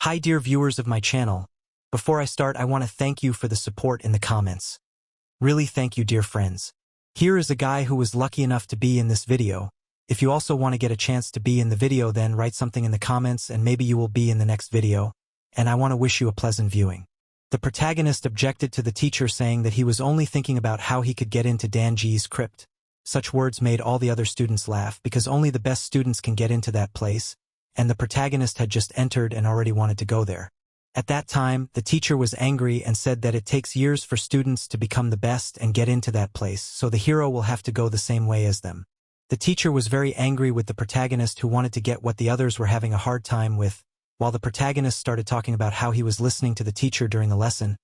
Hi dear viewers of my channel. Before I start, I want to thank you for the support in the comments. Really thank you, dear friends. Here is a guy who was lucky enough to be in this video. If you also want to get a chance to be in the video, then write something in the comments and maybe you will be in the next video, and I want to wish you a pleasant viewing. The protagonist objected to the teacher, saying that he was only thinking about how he could get into Danji's crypt. Such words made all the other students laugh because only the best students can get into that place, and the protagonist had just entered and already wanted to go there. At that time, the teacher was angry and said that it takes years for students to become the best and get into that place, so the hero will have to go the same way as them. The teacher was very angry with the protagonist, who wanted to get what the others were having a hard time with. While the protagonist started talking about how he was listening to the teacher during the lesson,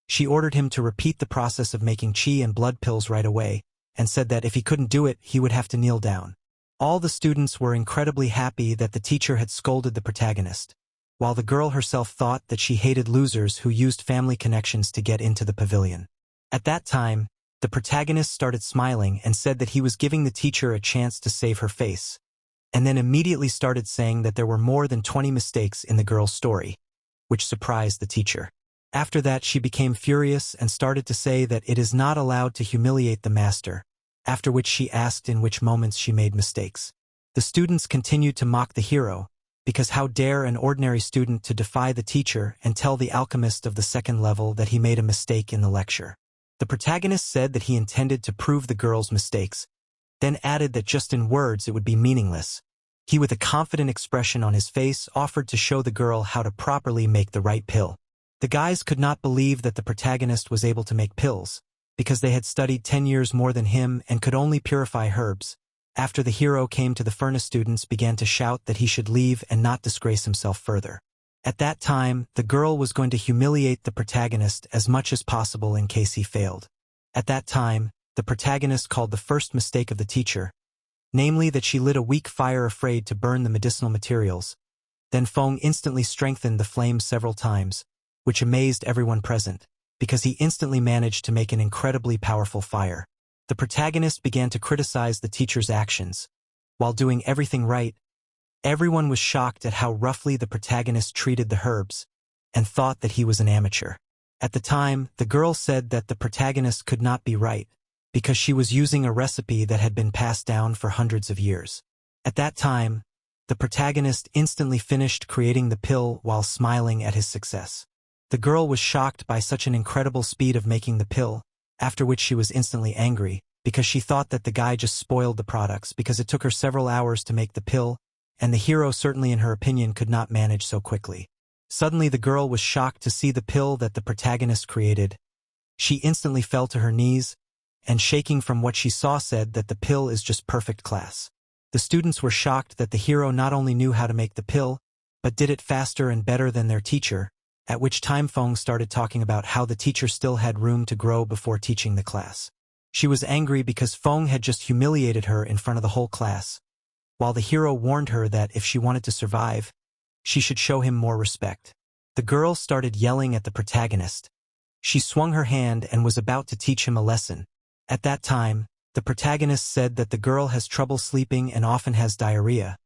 she ordered him to repeat the process of making qi and blood pills right away, and said that if he couldn't do it, he would have to kneel down. All the students were incredibly happy that the teacher had scolded the protagonist, while the girl herself thought that she hated losers who used family connections to get into the pavilion. At that time, the protagonist started smiling and said that he was giving the teacher a chance to save her face, and then immediately started saying that there were more than 20 mistakes in the girl's story, which surprised the teacher. After that, she became furious and started to say that it is not allowed to humiliate the master, after which she asked in which moments she made mistakes. The students continued to mock the hero, because how dare an ordinary student to defy the teacher and tell the alchemist of the second level that he made a mistake in the lecture. The protagonist said that he intended to prove the girl's mistakes, then added that just in words it would be meaningless. He, with a confident expression on his face, offered to show the girl how to properly make the right pill. The guys could not believe that the protagonist was able to make pills, because they had studied 10 years more than him and could only purify herbs. After the hero came to the furnace, students began to shout that he should leave and not disgrace himself further. At that time, the girl was going to humiliate the protagonist as much as possible in case he failed. At that time, the protagonist called the first mistake of the teacher, namely that she lit a weak fire afraid to burn the medicinal materials. Then Feng instantly strengthened the flame several times, which amazed everyone present, because he instantly managed to make an incredibly powerful fire. The protagonist began to criticize the teacher's actions. While doing everything right, everyone was shocked at how roughly the protagonist treated the herbs, and thought that he was an amateur. At the time, the girl said that the protagonist could not be right, because she was using a recipe that had been passed down for hundreds of years. At that time, the protagonist instantly finished creating the pill while smiling at his success. The girl was shocked by such an incredible speed of making the pill, after which she was instantly angry, because she thought that the guy just spoiled the products because it took her several hours to make the pill, and the hero certainly in her opinion could not manage so quickly. Suddenly the girl was shocked to see the pill that the protagonist created. She instantly fell to her knees, and shaking from what she saw said that the pill is just perfect class. The students were shocked that the hero not only knew how to make the pill, but did it faster and better than their teacher, at which time Feng started talking about how the teacher still had room to grow before teaching the class. She was angry because Feng had just humiliated her in front of the whole class, while the hero warned her that if she wanted to survive, she should show him more respect. The girl started yelling at the protagonist. She swung her hand and was about to teach him a lesson. At that time, the protagonist said that the girl has trouble sleeping and often has diarrhea,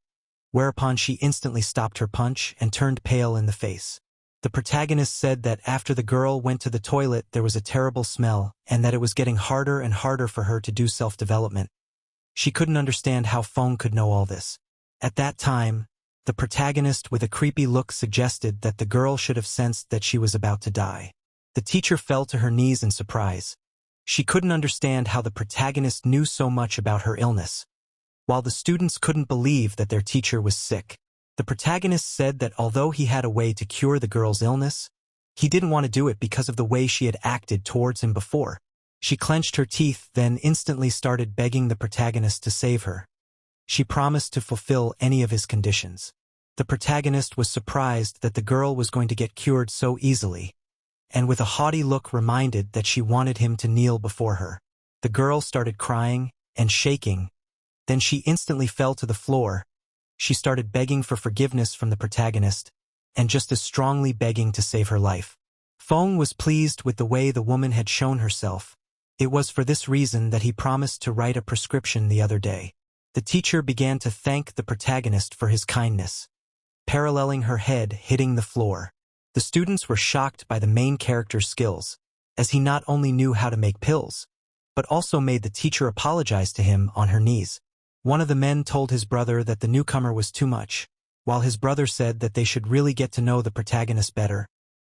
whereupon she instantly stopped her punch and turned pale in the face. The protagonist said that after the girl went to the toilet there was a terrible smell, and that it was getting harder and harder for her to do self-development. She couldn't understand how Feng could know all this. At that time, the protagonist with a creepy look suggested that the girl should have sensed that she was about to die. The teacher fell to her knees in surprise. She couldn't understand how the protagonist knew so much about her illness, while the students couldn't believe that their teacher was sick. The protagonist said that although he had a way to cure the girl's illness, he didn't want to do it because of the way she had acted towards him before. She clenched her teeth, then instantly started begging the protagonist to save her. She promised to fulfill any of his conditions. The protagonist was surprised that the girl was going to get cured so easily, and with a haughty look reminded that she wanted him to kneel before her. The girl started crying and shaking. Then she instantly fell to the floor. She started begging for forgiveness from the protagonist, and just as strongly begging to save her life. Feng was pleased with the way the woman had shown herself. It was for this reason that he promised to write a prescription the other day. The teacher began to thank the protagonist for his kindness. paralleling her head, hitting the floor. The students were shocked by the main character's skills, as he not only knew how to make pills, but also made the teacher apologize to him on her knees. One of the men told his brother that the newcomer was too much, while his brother said that they should really get to know the protagonist better.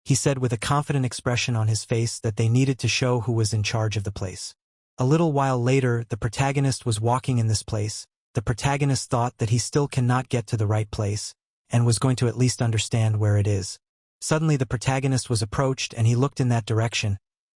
He said with a confident expression on his face that they needed to show who was in charge of the place. A little while later, the protagonist was walking in this place. The protagonist thought that he still cannot get to the right place, and was going to at least understand where it is. Suddenly the protagonist was approached and he looked in that direction.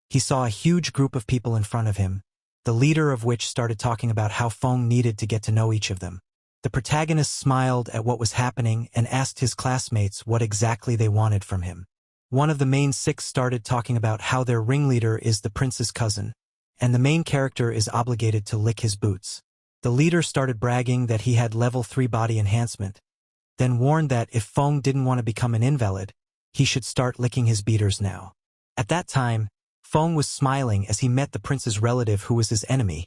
He saw a huge group of people in front of him, the leader of which started talking about how Feng needed to get to know each of them. The protagonist smiled at what was happening and asked his classmates what exactly they wanted from him. One of the main six started talking about how their ringleader is the prince's cousin, and the main character is obligated to lick his boots. The leader started bragging that he had level 3 body enhancement, then warned that if Feng didn't want to become an invalid, he should start licking his beaters now. At that time, Feng was smiling as he met the prince's relative who was his enemy.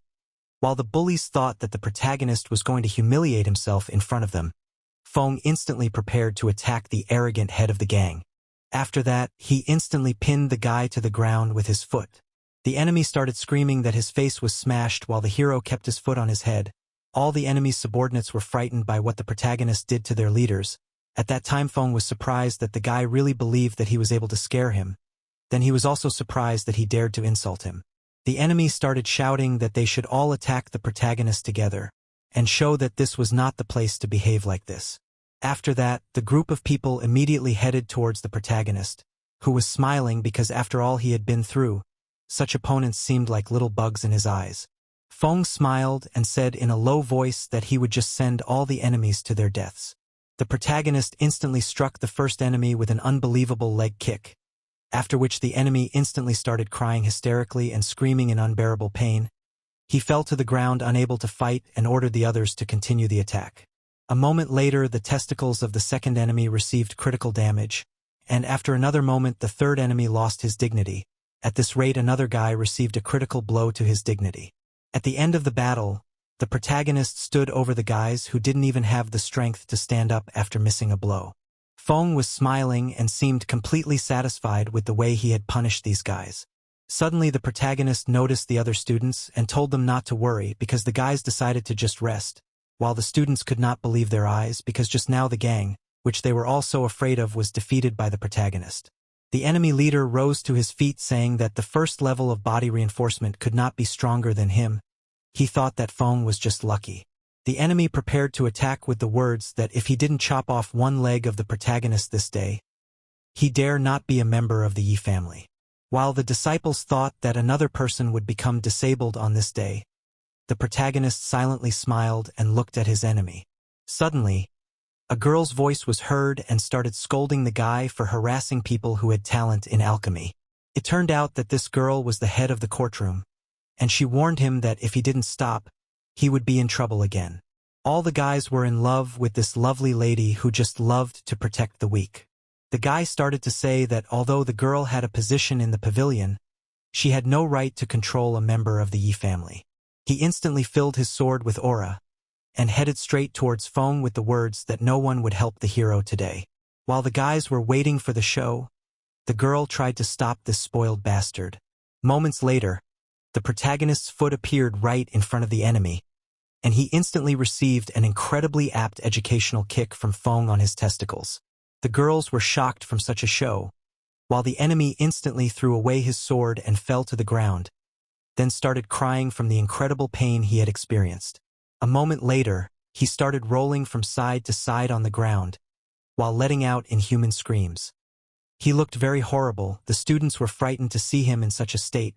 While the bullies thought that the protagonist was going to humiliate himself in front of them, Feng instantly prepared to attack the arrogant head of the gang. After that, he instantly pinned the guy to the ground with his foot. The enemy started screaming that his face was smashed while the hero kept his foot on his head. All the enemy's subordinates were frightened by what the protagonist did to their leaders. At that time Feng was surprised that the guy really believed that he was able to scare him. Then he was also surprised that he dared to insult him. The enemy started shouting that they should all attack the protagonist together, and show that this was not the place to behave like this. After that, the group of people immediately headed towards the protagonist, who was smiling because after all he had been through, such opponents seemed like little bugs in his eyes. Feng smiled and said in a low voice that he would just send all the enemies to their deaths. The protagonist instantly struck the first enemy with an unbelievable leg kick, after which the enemy instantly started crying hysterically and screaming in unbearable pain. He fell to the ground unable to fight and ordered the others to continue the attack. A moment later, the testicles of the second enemy received critical damage, and after another moment the third enemy lost his dignity. At this rate another guy received a critical blow to his dignity. At the end of the battle, the protagonist stood over the guys who didn't even have the strength to stand up after missing a blow. Feng was smiling and seemed completely satisfied with the way he had punished these guys. Suddenly the protagonist noticed the other students and told them not to worry because the guys decided to just rest, while the students could not believe their eyes because just now the gang, which they were all so afraid of, was defeated by the protagonist. The enemy leader rose to his feet saying that the first level of body reinforcement could not be stronger than him. He thought that Feng was just lucky. The enemy prepared to attack with the words that if he didn't chop off one leg of the protagonist this day, he dare not be a member of the Yi family. While the disciples thought that another person would become disabled on this day, the protagonist silently smiled and looked at his enemy. Suddenly, a girl's voice was heard and started scolding the guy for harassing people who had talent in alchemy. It turned out that this girl was the head of the courtroom, and she warned him that if he didn't stop, he would be in trouble again. All the guys were in love with this lovely lady who just loved to protect the weak. The guy started to say that although the girl had a position in the pavilion, she had no right to control a member of the Yi family. He instantly filled his sword with aura, and headed straight towards Feng with the words that no one would help the hero today. While the guys were waiting for the show, the girl tried to stop this spoiled bastard. Moments later, the protagonist's foot appeared right in front of the enemy, and he instantly received an incredibly apt educational kick from Feng on his testicles. The girls were shocked from such a show, while the enemy instantly threw away his sword and fell to the ground, then started crying from the incredible pain he had experienced. A moment later, he started rolling from side to side on the ground, while letting out inhuman screams. He looked very horrible. The students were frightened to see him in such a state.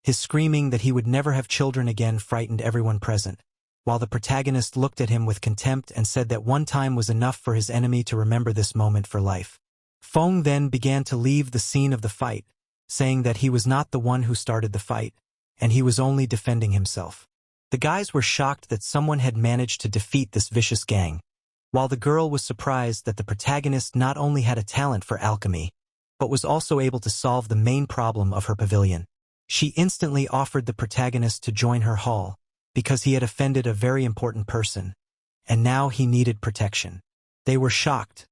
His screaming that he would never have children again frightened everyone present, while the protagonist looked at him with contempt and said that one time was enough for his enemy to remember this moment for life. Feng then began to leave the scene of the fight, saying that he was not the one who started the fight, and he was only defending himself. The guys were shocked that someone had managed to defeat this vicious gang, while the girl was surprised that the protagonist not only had a talent for alchemy, but was also able to solve the main problem of her pavilion. She instantly offered the protagonist to join her hall, because he had offended a very important person, and now he needed protection. They were shocked,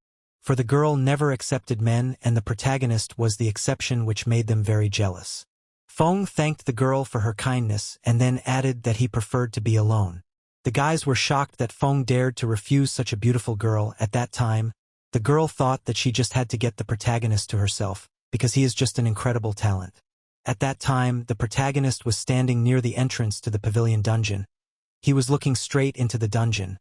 for the girl never accepted men and the protagonist was the exception, which made them very jealous. Feng thanked the girl for her kindness and then added that he preferred to be alone. The guys were shocked that Feng dared to refuse such a beautiful girl. At that time, the girl thought that she just had to get the protagonist to herself, because he is just an incredible talent. At that time, the protagonist was standing near the entrance to the Pavilion dungeon. He was looking straight into the dungeon.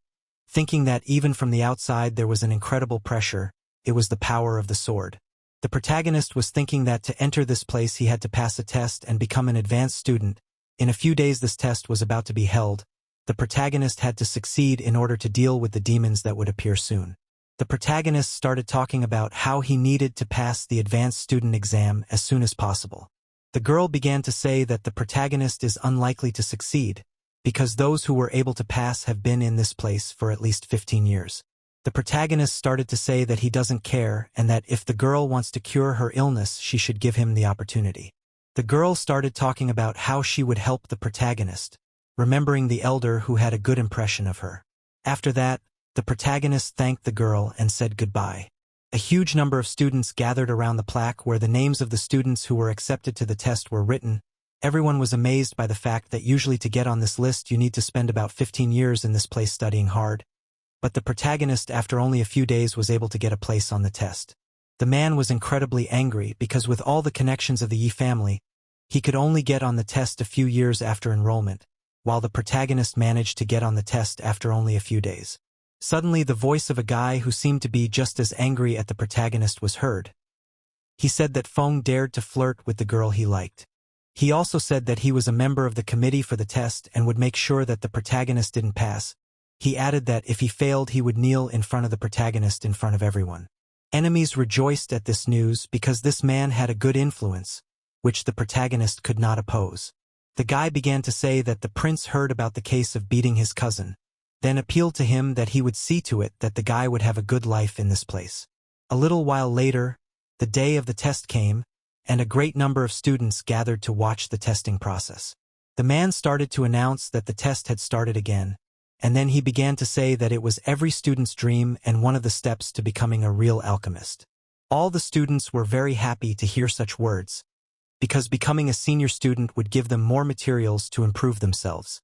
Thinking that even from the outside there was an incredible pressure, it was the power of the sword. The protagonist was thinking that to enter this place he had to pass a test and become an advanced student. In a few days this test was about to be held. The protagonist had to succeed in order to deal with the demons that would appear soon. The protagonist started talking about how he needed to pass the advanced student exam as soon as possible. The girl began to say that the protagonist is unlikely to succeed, because those who were able to pass have been in this place for at least 15 years. The protagonist started to say that he doesn't care and that if the girl wants to cure her illness she should give him the opportunity. The girl started talking about how she would help the protagonist, remembering the elder who had a good impression of her. After that, the protagonist thanked the girl and said goodbye. A huge number of students gathered around the plaque where the names of the students who were accepted to the test were written. Everyone was amazed by the fact that usually to get on this list you need to spend about 15 years in this place studying hard. But the protagonist after only a few days was able to get a place on the test. The man was incredibly angry because with all the connections of the Yi family, he could only get on the test a few years after enrollment, while the protagonist managed to get on the test after only a few days. Suddenly the voice of a guy who seemed to be just as angry at the protagonist was heard. He said that Feng dared to flirt with the girl he liked. He also said that he was a member of the committee for the test and would make sure that the protagonist didn't pass. He added that if he failed he would kneel in front of the protagonist in front of everyone. Enemies rejoiced at this news because this man had a good influence, which the protagonist could not oppose. The guy began to say that the prince heard about the case of beating his cousin, then appealed to him that he would see to it that the guy would have a good life in this place. A little while later, the day of the test came, and a great number of students gathered to watch the testing process. The man started to announce that the test had started again, and then he began to say that it was every student's dream and one of the steps to becoming a real alchemist. All the students were very happy to hear such words, because becoming a senior student would give them more materials to improve themselves.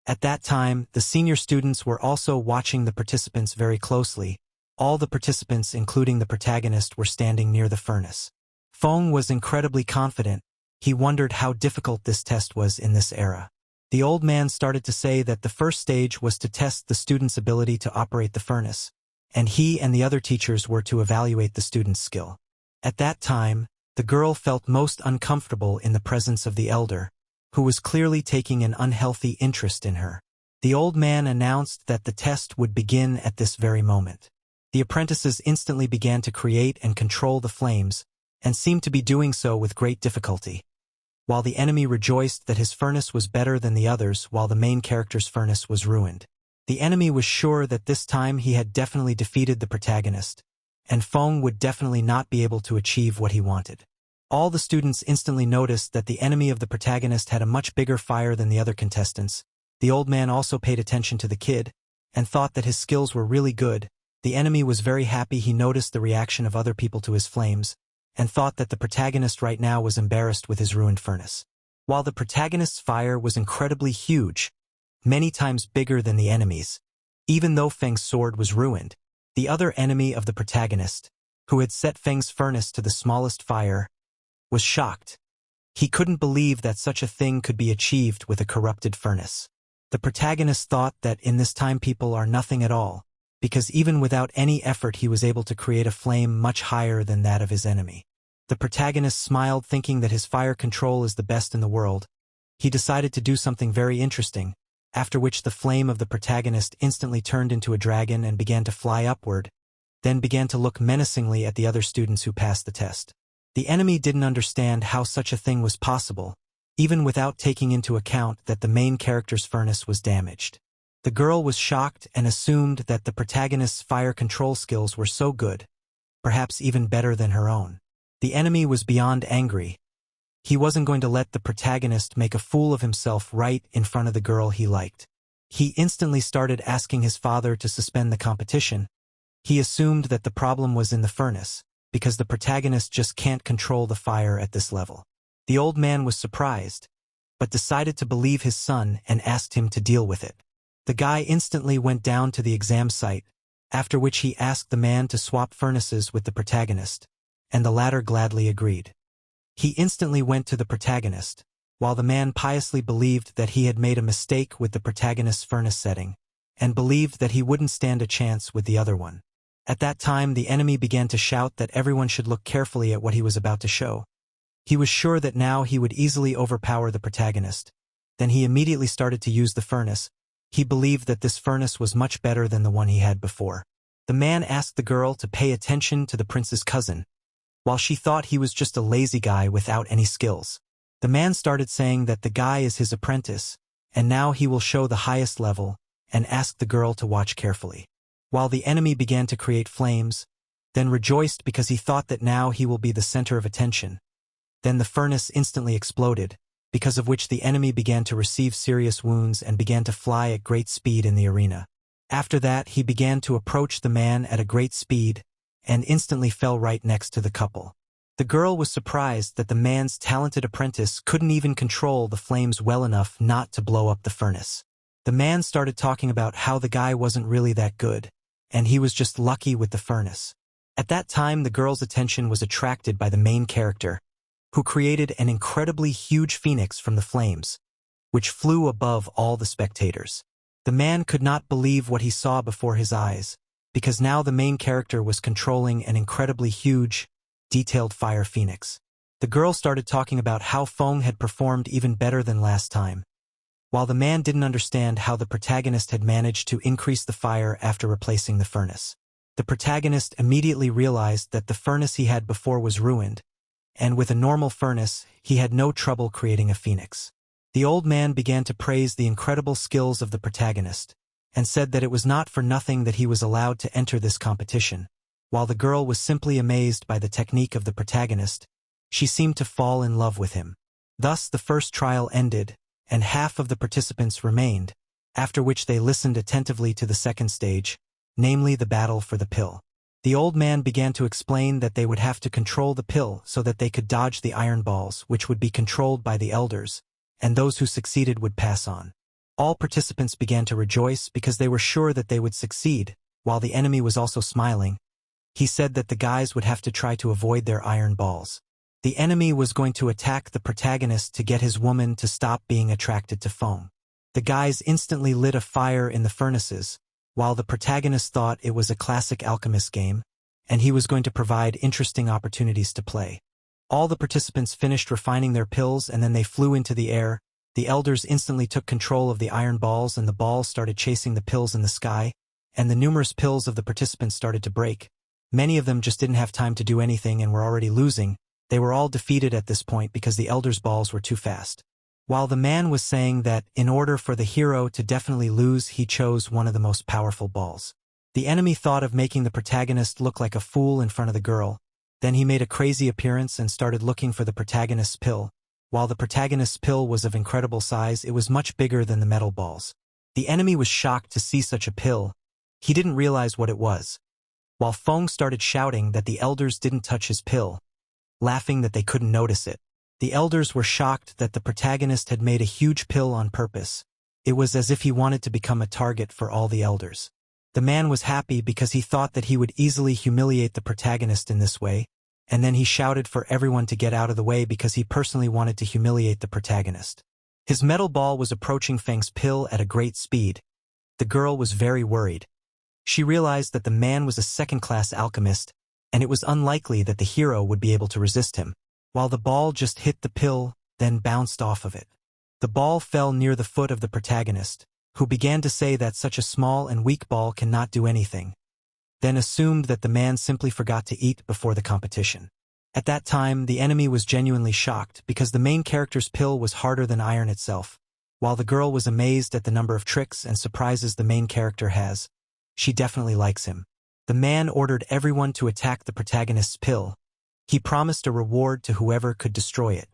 At that time, the senior students were also watching the participants very closely. All the participants, including the protagonist, were standing near the furnace. Feng was incredibly confident. He wondered how difficult this test was in this era. The old man started to say that the first stage was to test the student's ability to operate the furnace, and he and the other teachers were to evaluate the student's skill. At that time, the girl felt most uncomfortable in the presence of the elder, who was clearly taking an unhealthy interest in her. The old man announced that the test would begin at this very moment. The apprentices instantly began to create and control the flames, and seemed to be doing so with great difficulty. While the enemy rejoiced that his furnace was better than the others while the main character's furnace was ruined. The enemy was sure that this time he had definitely defeated the protagonist, and Feng would definitely not be able to achieve what he wanted. All the students instantly noticed that the enemy of the protagonist had a much bigger fire than the other contestants. The old man also paid attention to the kid, and thought that his skills were really good. The enemy was very happy he noticed the reaction of other people to his flames, and thought that the protagonist right now was embarrassed with his ruined furnace. While the protagonist's fire was incredibly huge, many times bigger than the enemy's, even though Feng's sword was ruined, the other enemy of the protagonist, who had set Feng's furnace to the smallest fire, was shocked. He couldn't believe that such a thing could be achieved with a corrupted furnace. The protagonist thought that in this time people are nothing at all, because even without any effort he was able to create a flame much higher than that of his enemy. The protagonist smiled, thinking that his fire control is the best in the world. He decided to do something very interesting, after which the flame of the protagonist instantly turned into a dragon and began to fly upward, then began to look menacingly at the other students who passed the test. The enemy didn't understand how such a thing was possible, even without taking into account that the main character's furnace was damaged. The girl was shocked and assumed that the protagonist's fire control skills were so good, perhaps even better than her own. The enemy was beyond angry. He wasn't going to let the protagonist make a fool of himself right in front of the girl he liked. He instantly started asking his father to suspend the competition. He assumed that the problem was in the furnace, because the protagonist just can't control the fire at this level. The old man was surprised, but decided to believe his son and asked him to deal with it. The guy instantly went down to the exam site, after which he asked the man to swap furnaces with the protagonist, and the latter gladly agreed. He instantly went to the protagonist, while the man piously believed that he had made a mistake with the protagonist's furnace setting, and believed that he wouldn't stand a chance with the other one. At that time, the enemy began to shout that everyone should look carefully at what he was about to show. He was sure that now he would easily overpower the protagonist. Then he immediately started to use the furnace. He believed that this furnace was much better than the one he had before. The man asked the girl to pay attention to the prince's cousin, while she thought he was just a lazy guy without any skills. The man started saying that the guy is his apprentice, and now he will show the highest level, and asked the girl to watch carefully. While the enemy began to create flames, then rejoiced because he thought that now he will be the center of attention. Then the furnace instantly exploded, because of which the enemy began to receive serious wounds and began to fly at great speed in the arena. After that, he began to approach the man at a great speed, and instantly fell right next to the couple. The girl was surprised that the man's talented apprentice couldn't even control the flames well enough not to blow up the furnace. The man started talking about how the guy wasn't really that good, and he was just lucky with the furnace. At that time, the girl's attention was attracted by the main character, who created an incredibly huge phoenix from the flames, which flew above all the spectators. The man could not believe what he saw before his eyes, because now the main character was controlling an incredibly huge, detailed fire phoenix. The girl started talking about how Feng had performed even better than last time, while the man didn't understand how the protagonist had managed to increase the fire after replacing the furnace. The protagonist immediately realized that the furnace he had before was ruined, and with a normal furnace, he had no trouble creating a phoenix. The old man began to praise the incredible skills of the protagonist, and said that it was not for nothing that he was allowed to enter this competition. While the girl was simply amazed by the technique of the protagonist, she seemed to fall in love with him. Thus the first trial ended, and half of the participants remained, after which they listened attentively to the second stage, namely the battle for the pill. The old man began to explain that they would have to control the pill so that they could dodge the iron balls, which would be controlled by the elders, and those who succeeded would pass on. All participants began to rejoice because they were sure that they would succeed, while the enemy was also smiling. He said that the guys would have to try to avoid their iron balls. The enemy was going to attack the protagonist to get his woman to stop being attracted to Feng. The guys instantly lit a fire in the furnaces, while the protagonist thought it was a classic Alchemist game, and he was going to provide interesting opportunities to play. All the participants finished refining their pills and then they flew into the air. The elders instantly took control of the iron balls and the balls started chasing the pills in the sky, and the numerous pills of the participants started to break. Many of them just didn't have time to do anything and were already losing. They were all defeated at this point because the elders' balls were too fast. While the man was saying that, in order for the hero to definitely lose, he chose one of the most powerful balls. The enemy thought of making the protagonist look like a fool in front of the girl. Then he made a crazy appearance and started looking for the protagonist's pill. While the protagonist's pill was of incredible size, it was much bigger than the metal balls. The enemy was shocked to see such a pill. He didn't realize what it was. While Feng started shouting that the elders didn't touch his pill, laughing that they couldn't notice it. The elders were shocked that the protagonist had made a huge pill on purpose. It was as if he wanted to become a target for all the elders. The man was happy because he thought that he would easily humiliate the protagonist in this way, and then he shouted for everyone to get out of the way because he personally wanted to humiliate the protagonist. His metal ball was approaching Feng's pill at a great speed. The girl was very worried. She realized that the man was a second-class alchemist, and it was unlikely that the hero would be able to resist him. While the ball just hit the pill, then bounced off of it. The ball fell near the foot of the protagonist, who began to say that such a small and weak ball cannot do anything, then assumed that the man simply forgot to eat before the competition. At that time, the enemy was genuinely shocked because the main character's pill was harder than iron itself. While the girl was amazed at the number of tricks and surprises the main character has, she definitely likes him. The man ordered everyone to attack the protagonist's pill. He promised a reward to whoever could destroy it.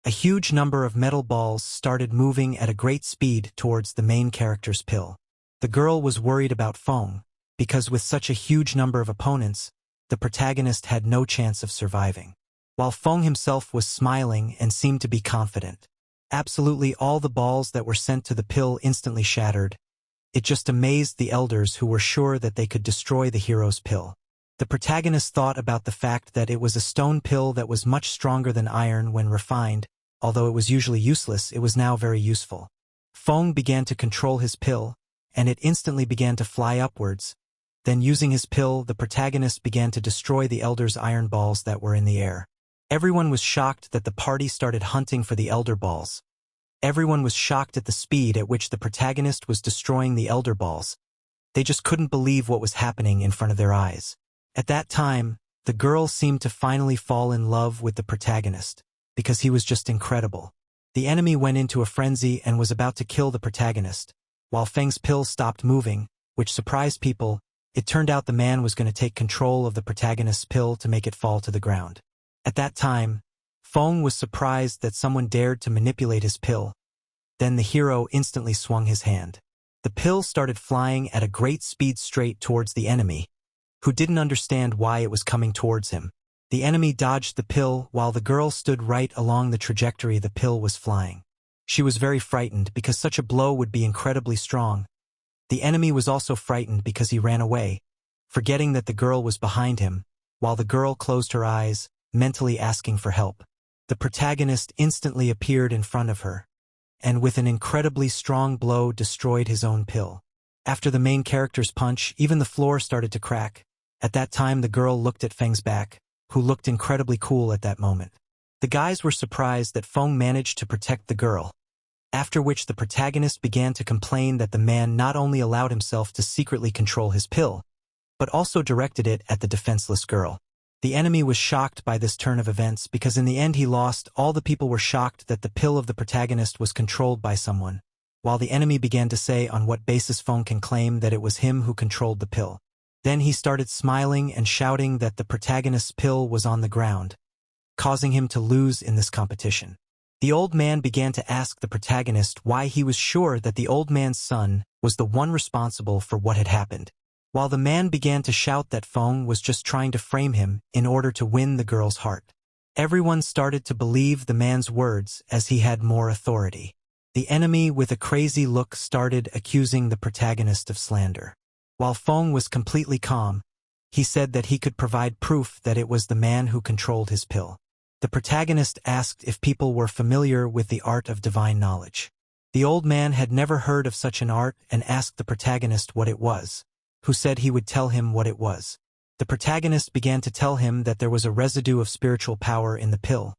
A huge number of metal balls started moving at a great speed towards the main character's pill. The girl was worried about Feng, because with such a huge number of opponents, the protagonist had no chance of surviving. While Feng himself was smiling and seemed to be confident. Absolutely all the balls that were sent to the pill instantly shattered. It just amazed the elders who were sure that they could destroy the hero's pill. The protagonist thought about the fact that it was a stone pill that was much stronger than iron when refined. Although it was usually useless, it was now very useful. Feng began to control his pill, and it instantly began to fly upwards. Then using his pill, the protagonist began to destroy the elders' iron balls that were in the air. Everyone was shocked that the party started hunting for the elder balls. Everyone was shocked at the speed at which the protagonist was destroying the elder balls. They just couldn't believe what was happening in front of their eyes. At that time, the girl seemed to finally fall in love with the protagonist, because he was just incredible. The enemy went into a frenzy and was about to kill the protagonist. While Feng's pill stopped moving, which surprised people, it turned out the man was going to take control of the protagonist's pill to make it fall to the ground. At that time, Feng was surprised that someone dared to manipulate his pill. Then the hero instantly swung his hand. The pill started flying at a great speed straight towards the enemy, who didn't understand why it was coming towards him. The enemy dodged the pill while the girl stood right along the trajectory the pill was flying. She was very frightened because such a blow would be incredibly strong. The enemy was also frightened because he ran away, forgetting that the girl was behind him, while the girl closed her eyes, mentally asking for help. The protagonist instantly appeared in front of her, and with an incredibly strong blow destroyed his own pill. After the main character's punch, even the floor started to crack. At that time the girl looked at Feng's back, who looked incredibly cool at that moment. The guys were surprised that Feng managed to protect the girl, after which the protagonist began to complain that the man not only allowed himself to secretly control his pill, but also directed it at the defenseless girl. The enemy was shocked by this turn of events because in the end he lost. All the people were shocked that the pill of the protagonist was controlled by someone, while the enemy began to say on what basis Feng can claim that it was him who controlled the pill. Then he started smiling and shouting that the protagonist's pill was on the ground, causing him to lose in this competition. The old man began to ask the protagonist why he was sure that the old man's son was the one responsible for what had happened, while the man began to shout that Feng was just trying to frame him in order to win the girl's heart. Everyone started to believe the man's words as he had more authority. The enemy with a crazy look started accusing the protagonist of slander. While Feng was completely calm, he said that he could provide proof that it was the man who controlled his pill. The protagonist asked if people were familiar with the art of divine knowledge. The old man had never heard of such an art and asked the protagonist what it was, who said he would tell him what it was. The protagonist began to tell him that there was a residue of spiritual power in the pill.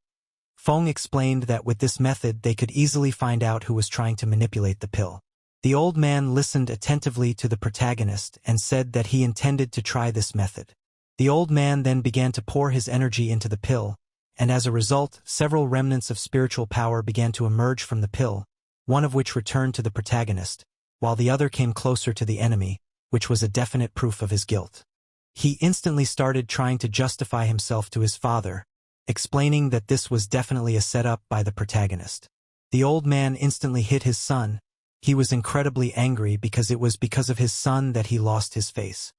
Feng explained that with this method they could easily find out who was trying to manipulate the pill. The old man listened attentively to the protagonist and said that he intended to try this method. The old man then began to pour his energy into the pill, and as a result, several remnants of spiritual power began to emerge from the pill, one of which returned to the protagonist, while the other came closer to the enemy, which was a definite proof of his guilt. He instantly started trying to justify himself to his father, explaining that this was definitely a setup by the protagonist. The old man instantly hit his son. He was incredibly angry because it was because of his son that he lost his face.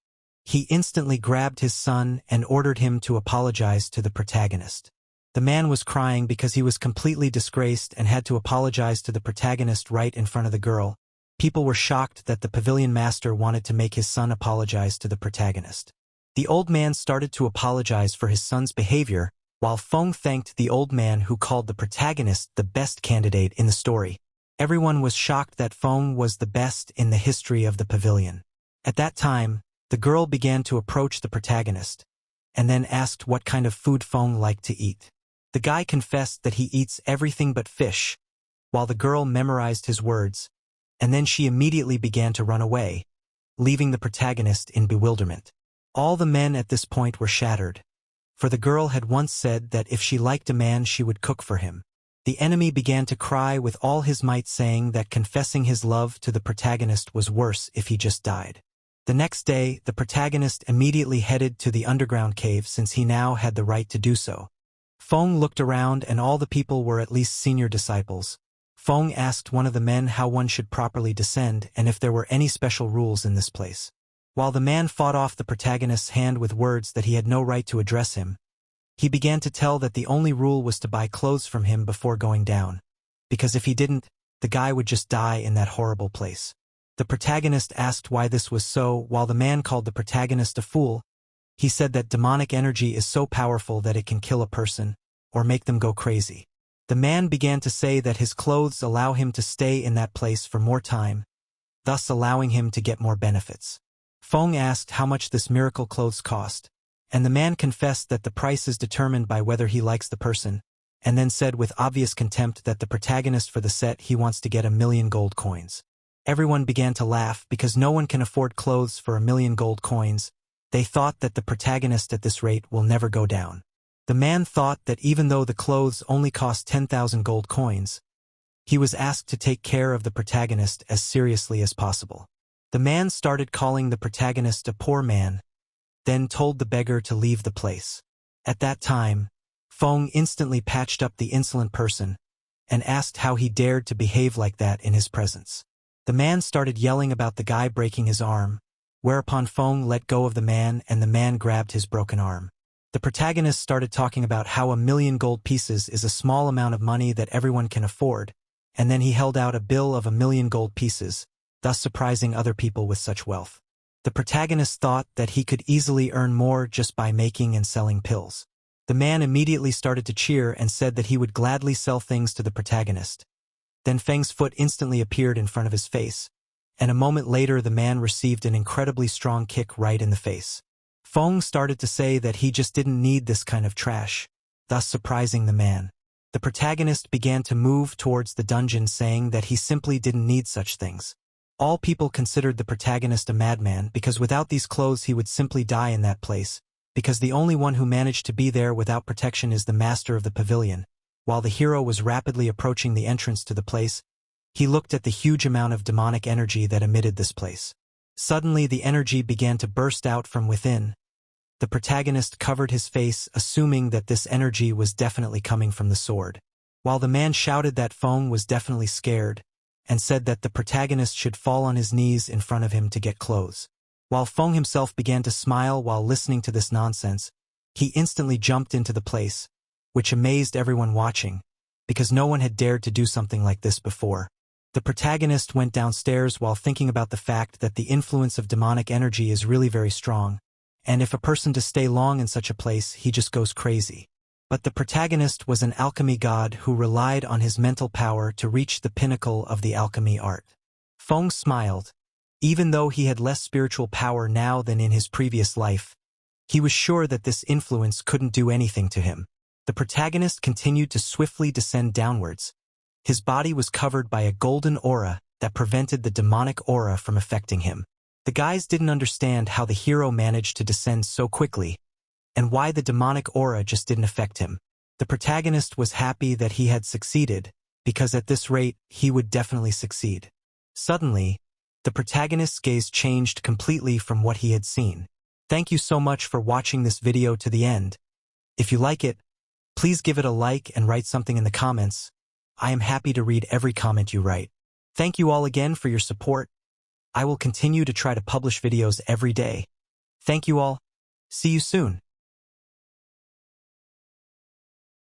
He instantly grabbed his son and ordered him to apologize to the protagonist. The man was crying because he was completely disgraced and had to apologize to the protagonist right in front of the girl. People were shocked that the Pavilion master wanted to make his son apologize to the protagonist. The old man started to apologize for his son's behavior, while Feng thanked the old man who called the protagonist the best candidate in the story. Everyone was shocked that Feng was the best in the history of the Pavilion. At that time, the girl began to approach the protagonist, and then asked what kind of food Feng liked to eat. The guy confessed that he eats everything but fish, while the girl memorized his words, and then she immediately began to run away, leaving the protagonist in bewilderment. All the men at this point were shattered, for the girl had once said that if she liked a man she would cook for him. The enemy began to cry with all his might, saying that confessing his love to the protagonist was worse if he just died. The next day, the protagonist immediately headed to the underground cave since he now had the right to do so. Feng looked around and all the people were at least senior disciples. Feng asked one of the men how one should properly descend and if there were any special rules in this place. While the man fought off the protagonist's hand with words that he had no right to address him, he began to tell that the only rule was to buy clothes from him before going down, because if he didn't, the guy would just die in that horrible place. The protagonist asked why this was so. While the man called the protagonist a fool, he said that demonic energy is so powerful that it can kill a person or make them go crazy. The man began to say that his clothes allow him to stay in that place for more time, thus allowing him to get more benefits. Feng asked how much this miracle clothes cost, and the man confessed that the price is determined by whether he likes the person, and then said with obvious contempt that the protagonist for the set he wants to get 1,000,000 gold coins. Everyone began to laugh because no one can afford clothes for 1,000,000 gold coins. They thought that the protagonist at this rate will never go down. The man thought that even though the clothes only cost 10,000 gold coins, he was asked to take care of the protagonist as seriously as possible. The man started calling the protagonist a poor man, then told the beggar to leave the place. At that time, Feng instantly patched up the insolent person and asked how he dared to behave like that in his presence. The man started yelling about the guy breaking his arm, whereupon Feng let go of the man and the man grabbed his broken arm. The protagonist started talking about how 1,000,000 gold pieces is a small amount of money that everyone can afford, and then he held out a bill of 1,000,000 gold pieces, thus surprising other people with such wealth. The protagonist thought that he could easily earn more just by making and selling pills. The man immediately started to cheer and said that he would gladly sell things to the protagonist. Then Feng's foot instantly appeared in front of his face, and a moment later the man received an incredibly strong kick right in the face. Feng started to say that he just didn't need this kind of trash, thus surprising the man. The protagonist began to move towards the dungeon saying that he simply didn't need such things. All people considered the protagonist a madman because without these clothes he would simply die in that place, because the only one who managed to be there without protection is the master of the pavilion. While the hero was rapidly approaching the entrance to the place, he looked at the huge amount of demonic energy that emitted this place. Suddenly the energy began to burst out from within. The protagonist covered his face, assuming that this energy was definitely coming from the sword. While the man shouted that Feng was definitely scared, and said that the protagonist should fall on his knees in front of him to get clothes. While Feng himself began to smile while listening to this nonsense, he instantly jumped into the place, which amazed everyone watching, because no one had dared to do something like this before. The protagonist went downstairs while thinking about the fact that the influence of demonic energy is really very strong, and if a person to stay long in such a place, he just goes crazy. But the protagonist was an alchemy god who relied on his mental power to reach the pinnacle of the alchemy art. Feng smiled. Even though he had less spiritual power now than in his previous life, he was sure that this influence couldn't do anything to him. The protagonist continued to swiftly descend downwards. His body was covered by a golden aura that prevented the demonic aura from affecting him. The guys didn't understand how the hero managed to descend so quickly, and why the demonic aura just didn't affect him. The protagonist was happy that he had succeeded, because at this rate, he would definitely succeed. Suddenly, the protagonist's gaze changed completely from what he had seen. Thank you so much for watching this video to the end. If you like it, please give it a like and write something in the comments. I am happy to read every comment you write. Thank you all again for your support. I will continue to try to publish videos every day. Thank you all. See you soon.